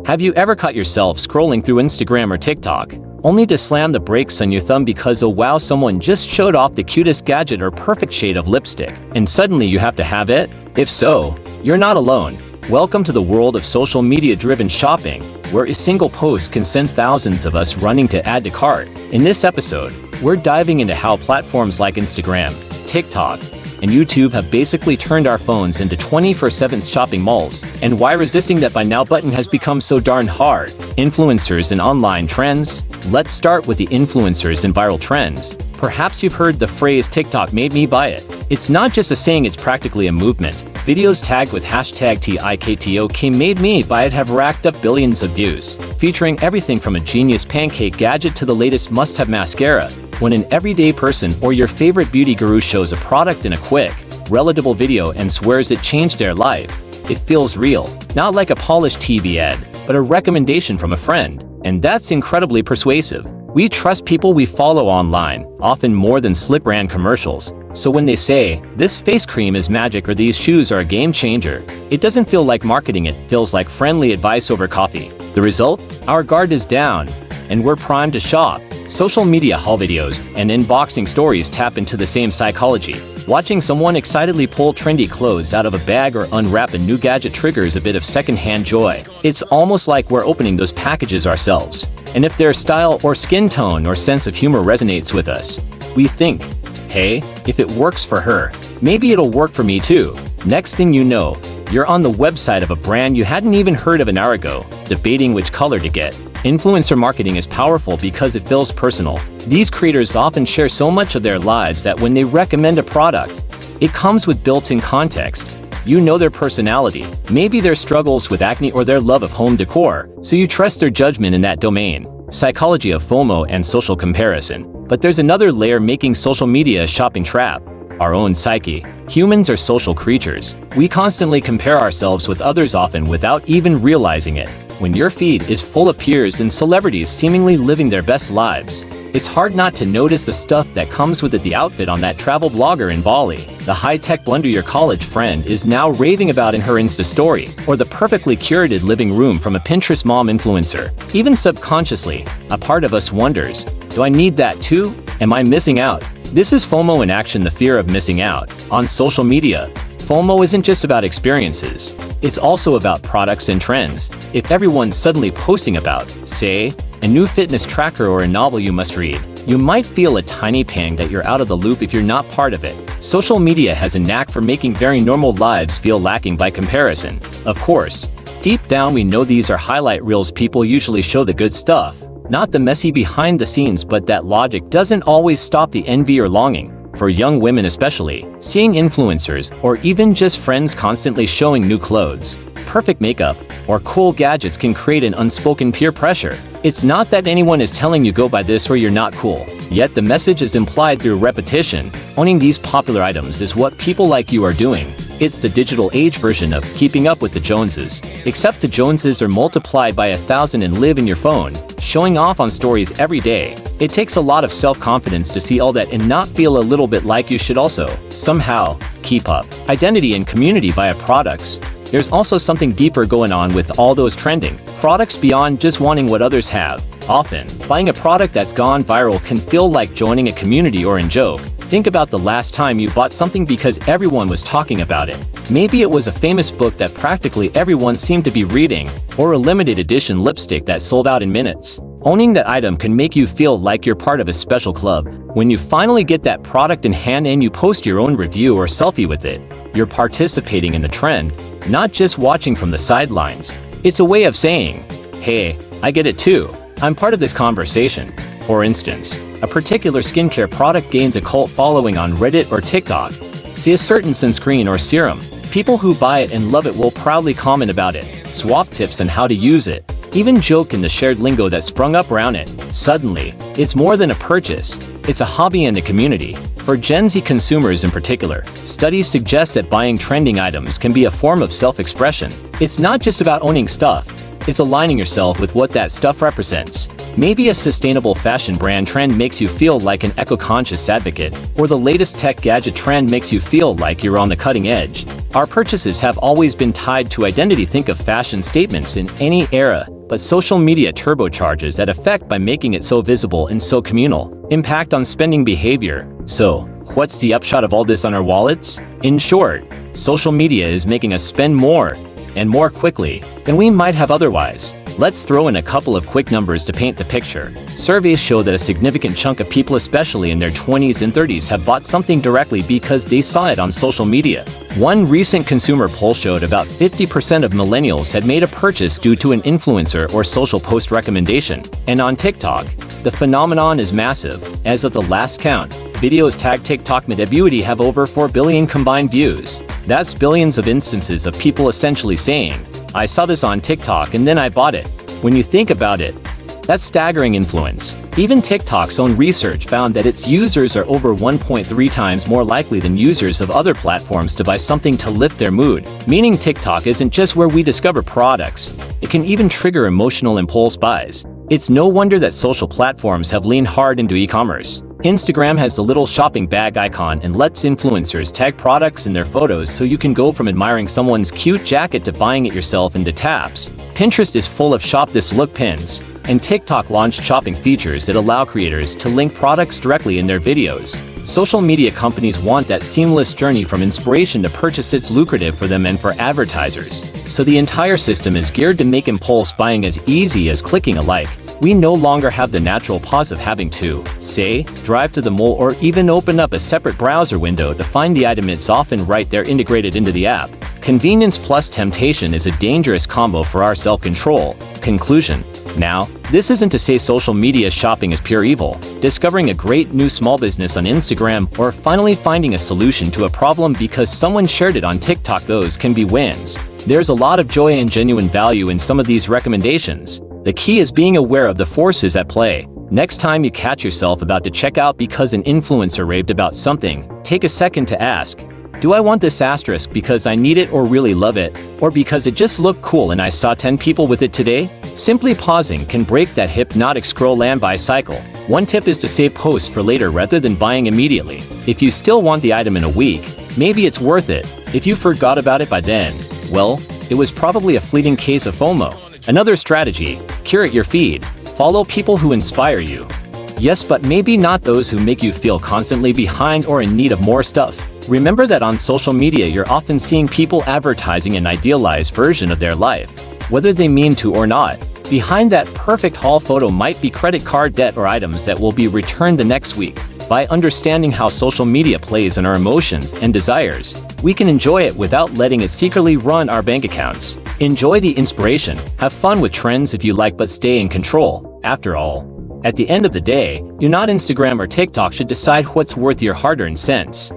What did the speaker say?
Have you ever caught yourself scrolling through Instagram or TikTok, only to slam the brakes on your thumb because oh wow, someone just showed off the cutest gadget or perfect shade of lipstick, and suddenly you have to have it? If so, you're not alone. Welcome to the world of social media-driven shopping, where a single post can send thousands of us running to add to cart. In this episode, we're diving into how platforms like Instagram, TikTok, and YouTube have basically turned our phones into 24/7 shopping malls, and why resisting that by now button has become so darn hard. Influencers and online trends. Let's start with the influencers and viral trends. Perhaps you've heard the phrase TikTok made me buy it. It's not just a saying, it's practically a movement. Videos tagged with hashtag TikTok made me buy it have racked up billions of views, featuring everything from a genius pancake gadget to the latest must-have mascara. When an everyday person or your favorite beauty guru shows a product in a quick, relatable video and swears it changed their life, it feels real. Not like a polished TV ad, but a recommendation from a friend. And that's incredibly persuasive. We trust people we follow online, often more than slip brand commercials. So when they say, this face cream is magic or these shoes are a game changer, it doesn't feel like marketing, it feels like friendly advice over coffee. The result? Our guard is down, and we're primed to shop. Social media haul videos and unboxing stories tap into the same psychology. Watching someone excitedly pull trendy clothes out of a bag or unwrap a new gadget triggers a bit of secondhand joy. It's almost like we're opening those packages ourselves. And if their style or skin tone or sense of humor resonates with us, we think, hey, if it works for her, maybe it'll work for me too. Next thing you know, you're on the website of a brand you hadn't even heard of an hour ago, debating which color to get. Influencer marketing is powerful because it feels personal. These creators often share so much of their lives that when they recommend a product, it comes with built-in context. You know their personality, maybe their struggles with acne or their love of home decor, so you trust their judgment in that domain. Psychology of FOMO and social comparison. But there's another layer making social media a shopping trap: our own psyche. Humans are social creatures. We constantly compare ourselves with others, often without even realizing it. When your feed is full of peers and celebrities seemingly living their best lives, it's hard not to notice the stuff that comes with it. The outfit on that travel blogger in Bali, the high-tech blender your college friend is now raving about in her Insta story, or the perfectly curated living room from a Pinterest mom influencer. Even subconsciously, a part of us wonders, do I need that too? Am I missing out? This is FOMO in action, the fear of missing out. On social media, FOMO isn't just about experiences, it's also about products and trends. If everyone's suddenly posting about, say, a new fitness tracker or a novel you must read, you might feel a tiny pang that you're out of the loop if you're not part of it. Social media has a knack for making very normal lives feel lacking by comparison. Of course, deep down we know these are highlight reels. People usually show the good stuff, not the messy behind the scenes, but that logic doesn't always stop the envy or longing. For young women especially, seeing influencers or even just friends constantly showing new clothes, perfect makeup, or cool gadgets can create an unspoken peer pressure. It's not that anyone is telling you go buy this or you're not cool, yet the message is implied through repetition. Owning these popular items is what people like you are doing. It's the digital age version of keeping up with the Joneses, except the Joneses are multiplied by 1,000 and live in your phone, showing off on stories every day. It takes a lot of self-confidence to see all that and not feel a little bit like you should also, somehow, keep up. Identity and community via products. There's also something deeper going on with all those trending products beyond just wanting what others have. Often, buying a product that's gone viral can feel like joining a community or in joke. Think about the last time you bought something because everyone was talking about it. Maybe it was a famous book that practically everyone seemed to be reading, or a limited edition lipstick that sold out in minutes. Owning that item can make you feel like you're part of a special club. When you finally get that product in hand and you post your own review or selfie with it, you're participating in the trend, not just watching from the sidelines. It's a way of saying, hey, I get it too. I'm part of this conversation. For instance, a particular skincare product gains a cult following on Reddit or TikTok. See a certain sunscreen or serum. People who buy it and love it will proudly comment about it, swap tips on how to use it, even joke in the shared lingo that sprung up around it. Suddenly, it's more than a purchase. It's a hobby and a community. For Gen Z consumers in particular, studies suggest that buying trending items can be a form of self-expression. It's not just about owning stuff, it's aligning yourself with what that stuff represents. Maybe a sustainable fashion brand trend makes you feel like an eco-conscious advocate, or the latest tech gadget trend makes you feel like you're on the cutting edge. Our purchases have always been tied to identity. Think of fashion statements in any era, but social media turbocharges that effect by making it so visible and so communal. Impact on spending behavior. So, what's the upshot of all this on our wallets? In short, social media is making us spend more, and more quickly, than we might have otherwise. Let's throw in a couple of quick numbers to paint the picture. Surveys show that a significant chunk of people, especially in their 20s and 30s, have bought something directly because they saw it on social media. One recent consumer poll showed about 50% of millennials had made a purchase due to an influencer or social post recommendation. And on TikTok, the phenomenon is massive. As of the last count, videos tagged TikTok Beauty have over 4 billion combined views. That's billions of instances of people essentially saying, "I saw this on TikTok and then I bought it." When you think about it, that's staggering influence. Even TikTok's own research found that its users are over 1.3 times more likely than users of other platforms to buy something to lift their mood. Meaning TikTok isn't just where we discover products, it can even trigger emotional impulse buys. It's no wonder that social platforms have leaned hard into e-commerce. Instagram has the little shopping bag icon and lets influencers tag products in their photos so you can go from admiring someone's cute jacket to buying it yourself in taps. Pinterest is full of shop this look pins, and TikTok launched shopping features that allow creators to link products directly in their videos. Social media companies want that seamless journey from inspiration to purchase. It's lucrative for them and for advertisers. So the entire system is geared to make impulse buying as easy as clicking a like. We no longer have the natural pause of having to, say, drive to the mall or even open up a separate browser window to find the item. It's often right there integrated into the app. Convenience plus temptation is a dangerous combo for our self-control. Conclusion. Now, this isn't to say social media shopping is pure evil. Discovering a great new small business on Instagram or finally finding a solution to a problem because someone shared it on TikTok, those can be wins. There's a lot of joy and genuine value in some of these recommendations. The key is being aware of the forces at play. Next time you catch yourself about to check out because an influencer raved about something, take a second to ask, do I want this asterisk because I need it or really love it, or because it just looked cool and I saw 10 people with it today? Simply pausing can break that hypnotic scroll and buy cycle. One tip is to save posts for later rather than buying immediately. If you still want the item in a week, maybe it's worth it. If you forgot about it by then, well, it was probably a fleeting case of FOMO. Another strategy, curate your feed. Follow people who inspire you. Yes, but maybe not those who make you feel constantly behind or in need of more stuff. Remember that on social media you're often seeing people advertising an idealized version of their life, whether they mean to or not. Behind that perfect haul photo might be credit card debt or items that will be returned the next week. By understanding how social media plays on our emotions and desires, we can enjoy it without letting it secretly run our bank accounts. Enjoy the inspiration, have fun with trends if you like, but stay in control. After all, at the end of the day, you're not Instagram or TikTok should decide what's worth your hard-earned cents.